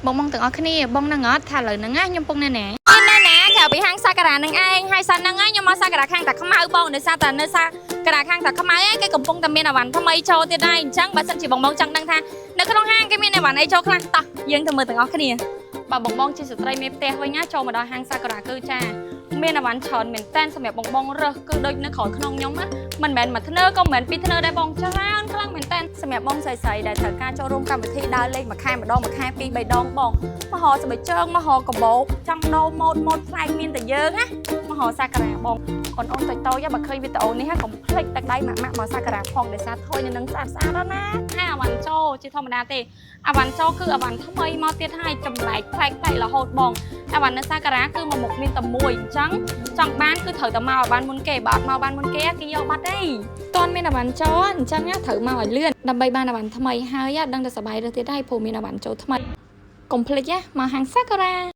បងទាំងអស់គ្នាបងនឹងអត់ថាលើហ្នឹងណាខ្ញុំពងណែមានណែក្រៅពីហាងសាការ៉ានឹងឯងហើយសិនហ្នឹងខ្ញុំមកសាការ៉ាខាងតាខ្មៅបងដោយសារតែនៅសាការ៉ាខាងតាខ្មៅឯងគេកំពុងតែមានអវ៉ាន់ថ្មីចូលទៀតដែរអញ្ចឹងបើសិនជាបងចង់ដឹងថានៅក្នុងហាងគេមានអវ៉ាន់អីចូលខ្លះតោះយើងទៅមើលទាំងអស់គ្នាបើបងជាស្ត្រីមេផ្ទះវិញណាចូលមកដល់ហាងសាការ៉ាគឺចាមានអវ៉ាន់ច្រើនមែនតែនសម្រាប់បងរើសគឺដូចនៅក្រោយក្នុងខ្ញុំណាមិនមែនមួយធ្នើក៏មិនមែនពីរធ្នើដែរបងច្រើនខ្លាំងមែនតែនសម្រាប់បងស្រីដែលត្រូវការចូលរួមកម្មវិធីដើរលេងមួយខែម្ដងមួយខែពីរបីដងបងមហោស្បែកជើងមហោកបោកចង់ដោម៉ូតផ្លែកមានតែយើងណាមហោសាការ៉ាបងអូនតូចបើឃើញវីដេអូនេះហើយកុំភ្លេចទឹកដៃម៉ាក់មកសាការ៉ាផងដោយសារថយនៅនឹងស្អាតណាថាអវ៉ាន់ចូលជាធម្មតាទេអវ៉ាន់ចូលគឺអវ៉ាន់ថ្មីមកទៀតហើយចម្លែកប្លែករហូតបងអវ៉ាន់នៅសាការ៉ាគឺមកមុខមានតែមួយអញ្ចឹងចង់បានគឺត្រូវតែមកឲ្យបានមុនគេបើអត់មកបានមុនគេគេយកបាត់ទេតន់មានអវ៉ាន់ចូលអញ្ចឹងត្រូវមកឲ្យលឿនដើម្បីបានអវ៉ាន់ថ្មីហើយដឹងតែសប្បាយរើសទៀតហើយព្រោះមានអវ៉ាន់ចូលថ្មីកុំភ្លេចមកហាងសាការ៉ា